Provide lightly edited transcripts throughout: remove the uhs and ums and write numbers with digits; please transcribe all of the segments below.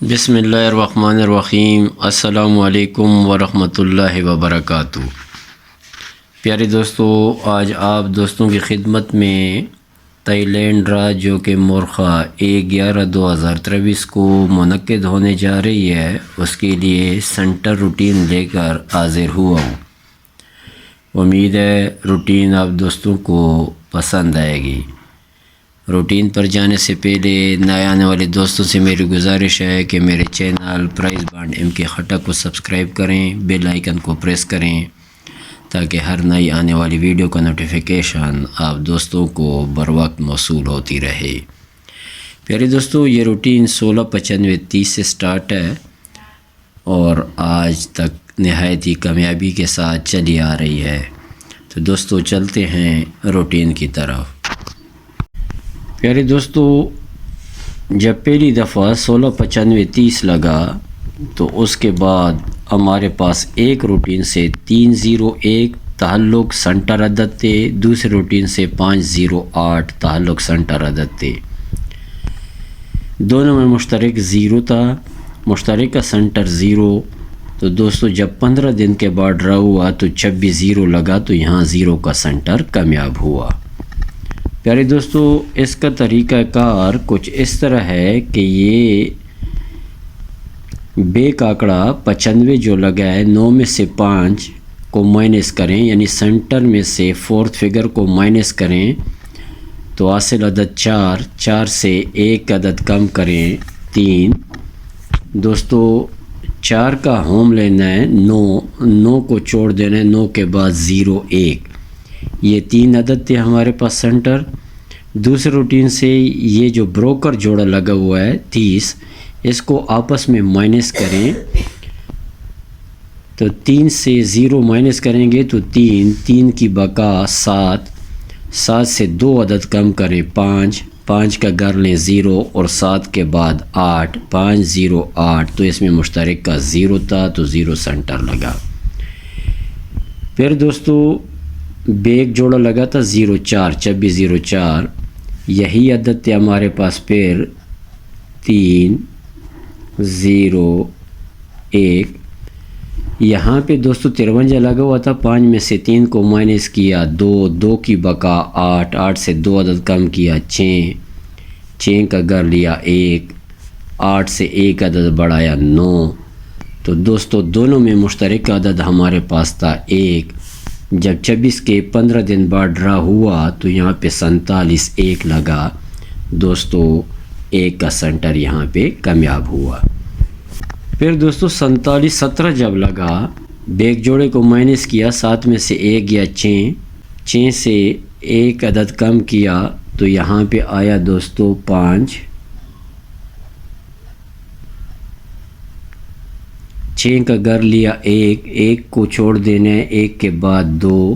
بسم اللہ الرحمن الرحیم۔ السلام علیکم ورحمۃ اللہ وبرکاتہ۔ پیارے دوستو، آج آپ دوستوں کی خدمت میں تائی لینڈ ڈرا جو کہ مورخہ 1/11/2023 کو منعقد ہونے جا رہی ہے، اس کے لیے سینٹر روٹین لے کر حاضر ہوا ہوں۔ امید ہے روٹین آپ دوستوں کو پسند آئے گی۔ روٹین پر جانے سے پہلے نئے آنے والے دوستوں سے میری گزارش ہے کہ میرے چینل پرائز بانڈ ایم کے خٹک کو سبسکرائب کریں، بیل آئیکن کو پریس کریں تاکہ ہر نئی آنے والی ویڈیو کا نوٹیفیکیشن آپ دوستوں کو بر وقت موصول ہوتی رہے۔ پیارے دوستو، یہ روٹین 16/95/30 سے سٹارٹ ہے اور آج تک نہایت ہی کامیابی کے ساتھ چلی آ رہی ہے۔ تو دوستو چلتے ہیں روٹین کی طرف۔ پیارے دوستو، جب پہلی دفعہ 16/95/30 لگا تو اس کے بعد ہمارے پاس ایک روٹین سے 301 تعلق سنٹر عدد تھے، دوسرے روٹین سے 508 تعلق سنٹر عدد تھے۔ دونوں میں مشترک 0 تھا، مشترک کا سنٹر 0۔ تو دوستو جب 15 دن کے بعد ڈرا ہوا تو 26 0 لگا تو یہاں 0 کا سنٹر کامیاب ہوا۔ پیارے دوستو، اس کا طریقہ کار کچھ اس طرح ہے کہ یہ بیک آنکڑا 95 جو لگا ہے، 9 میں سے 5 کو مائنس کریں، یعنی سنٹر میں سے فورتھ فگر کو مائنس کریں تو حاصل عدد 4 سے ایک عدد کم کریں 3۔ دوستو 4 کا ہوم لینا ہے، 9 کو چھوڑ دینا ہے، 9 کے بعد 0 1، یہ 3 عدد تھے ہمارے پاس سنٹر۔ دوسرے روٹین سے یہ جو بروکر جوڑا لگا ہوا ہے 30، اس کو آپس میں مائنس کریں تو 3 سے 0 مائنس کریں گے تو 3 کی بقا 7 سے 2 عدد کم کریں 5 کا گھر لیں 0 اور 7 کے بعد 8 5 0 8، تو اس میں مشترک کا 0 تھا تو 0 سنٹر لگا۔ پھر دوستو بیک جوڑا لگا تھا 0 4 26 0 4، یہی عدد تھے ہمارے پاس۔ پھر 3 0 1، یہاں پہ دوستو 53 لگا ہوا تھا، 5 میں سے 3 کو مائنس کیا 2 کی بقا 8 سے 2 عدد کم کیا 6 کا گھر لیا 1، 8 سے ایک عدد بڑھایا 9۔ تو دوستو دونوں میں مشترک عدد ہمارے پاس تھا 1۔ جب 26 کے 15 دن بعد ڈرا ہوا تو یہاں پہ 47 1 لگا، دوستو 1 کا سنٹر یہاں پہ کامیاب ہوا۔ پھر دوستو 47 17 جب لگا، بیک جوڑے کو مائنس کیا، 7 میں سے 1 گیا 6 سے ایک عدد کم کیا تو یہاں پہ آیا دوستو 5۔ 6 کا گھر لیا 1 کو چھوڑ دینا ہے، 1 کے بعد 2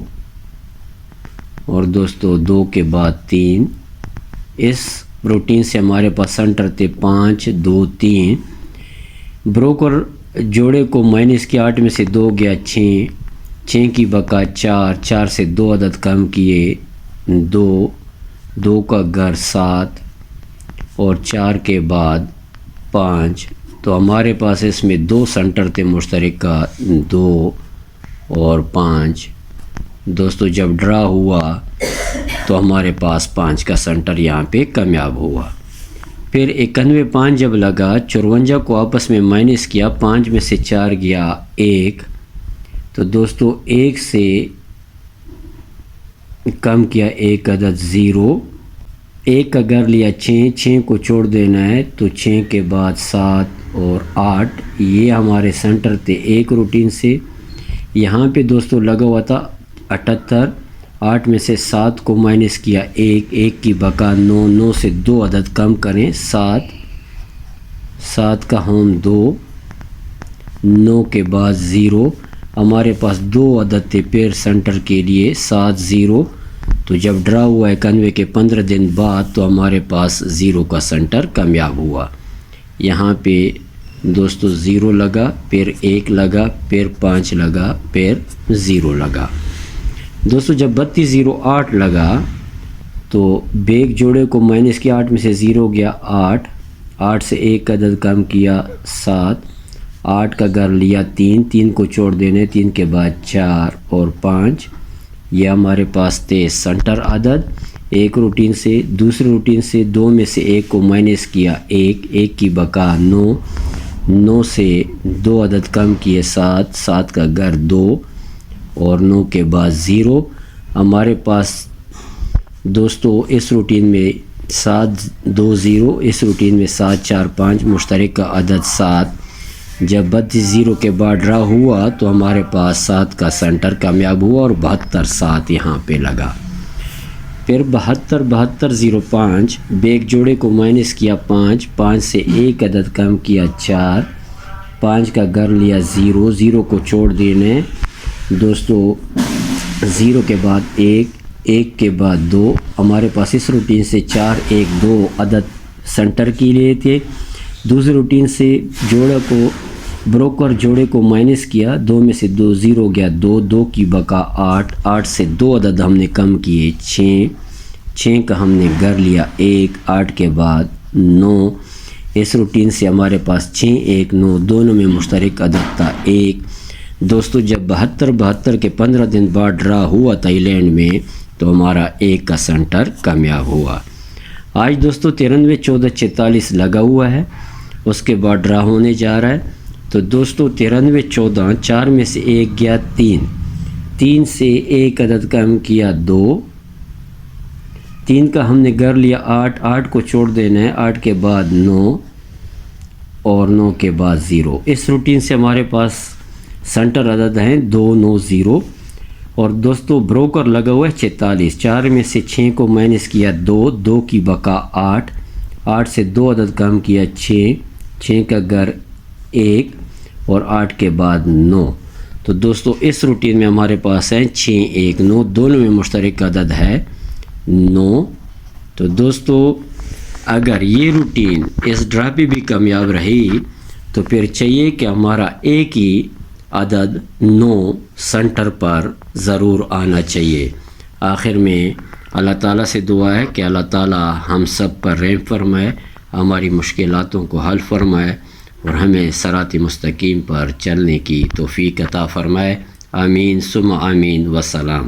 اور دوستو 2 کے بعد 3۔ اس روٹین سے ہمارے پاس سنٹر تھے 5 2 3۔ بروکر جوڑے کو مائنس کیا، 8 میں سے 2 گیا 6 کی بقا 4 سے 2 عدد کم کیے 2 کا گھر 7 اور 4 کے بعد 5۔ تو ہمارے پاس اس میں 2 سنٹر تھے مشترک کا 2 اور 5۔ دوستو جب ڈرا ہوا تو ہمارے پاس 5 کا سنٹر یہاں پہ کامیاب ہوا۔ پھر 91 5 جب لگا، 54 کو آپس میں مائنس کیا، 5 میں سے 4 گیا 1، تو دوستو 1 سے کم کیا 1 عدد 0، 1 کا گھر لیا 6 کو چھوڑ دینا ہے تو 6 کے بعد 7 اور 8، یہ ہمارے سنٹر تھے ایک روٹین سے۔ یہاں پہ دوستو لگا ہوا تھا 78، 8 میں سے 7 کو مائنس کیا 1 کی بقا 9 سے 2 عدد کم کریں 7 کا ہوم 2، 9 کے بعد 0، ہمارے پاس 2 عدد تھے پیر سنٹر کے لیے 7 0۔ تو جب ڈرا ہوا 91 کے 15 دن بعد تو ہمارے پاس 0 کا سنٹر کامیاب ہوا۔ یہاں پہ دوستو 0 لگا، پھر 1 لگا، پھر 5 لگا، پھر 0 لگا۔ دوستو جب 32 0 8 لگا تو بیک جوڑے کو مائنس کیا، 8 میں سے 0 گیا 8 سے ایک عدد کم کیا 7، 8 کا گھر لیا 3، 3 کو چھوڑ دینے، 3 کے بعد 4 اور 5، یہ ہمارے پاس تھے سنٹر عدد۔ ایک روٹین سے دوسری روٹین سے 2 میں سے 1 کو مائنس کیا 1، 1 کی بقا 9، 9 سے 2 عدد کم کیے 7، 7 کا گھر 2 اور 9 کے بعد 0۔ ہمارے پاس دوستو اس روٹین میں 7 2 0، اس روٹین میں 7 4 5 مشترک کا عدد 7۔ جب 32 0 کے بعد ڈرا ہوا تو ہمارے پاس 7 کا سنٹر کامیاب ہوا اور 72 7 یہاں پہ لگا۔ پھر 72 72 0 5، بیک جوڑے کو مائنس کیا 5، 5 سے ایک عدد کم کیا 4، 5 کا گھر لیا 0، 0 کو چھوڑ دینے دوستو، 0 کے بعد 1، 1 کے بعد 2۔ ہمارے پاس اس روٹین سے 4 1 2 عدد سنٹر کے لیے تھے۔ دوسری روٹین سے جوڑے کو بروکر جوڑے کو مائنس کیا، 2 میں سے 2 0 گیا 2، 2 کی بقا 8، 8 سے 2 عدد ہم نے کم کیے 6، 6 کا ہم نے گھر لیا 1، 8 کے بعد 9۔ اس روٹین سے ہمارے پاس 6 1 9 دونوں میں مشترک عدد تھا 1۔ دوستو جب 72 72 کے 15 دن بعد ڈرا ہوا تھائی لینڈ میں تو ہمارا 1 کا سنٹر کامیاب ہوا۔ آج دوستو 93 14 46 لگا ہوا ہے، اس کے بعد ڈرا ہونے جا رہا ہے۔ تو دوستو 93 14، 4 میں سے 1 گیا 3، 3 سے ایک عدد کم کیا 2، 3 کا ہم نے گھر لیا 8، 8 کو چھوڑ دینا ہے، 8 کے بعد 9 اور 9 کے بعد 0۔ اس روٹین سے ہمارے پاس سنٹر عدد ہیں 2 9 0۔ اور دوستو بروکر لگا ہوا ہے 46، 4 میں سے 6 کو مائنس کیا 2، 2 کی بقا 8، 8 سے 2 عدد کم کیا 6، 6 کا گھر 1 اور 8 کے بعد 9۔ تو دوستو اس روٹین میں ہمارے پاس ہیں 6 1 9 دونوں میں مشترک عدد ہے 9۔ تو دوستو اگر یہ روٹین اس ڈرا پہ بھی کامیاب رہی تو پھر چاہیے کہ ہمارا ایک ہی عدد 9 سنٹر پر ضرور آنا چاہیے۔ آخر میں اللہ تعالیٰ سے دعا ہے کہ اللہ تعالیٰ ہم سب پر رحم فرمائے، ہماری مشکلاتوں کو حل فرمائے اور ہمیں صراط مستقیم پر چلنے کی توفیق عطا فرمائے۔ آمین ثم آمین، وسلام۔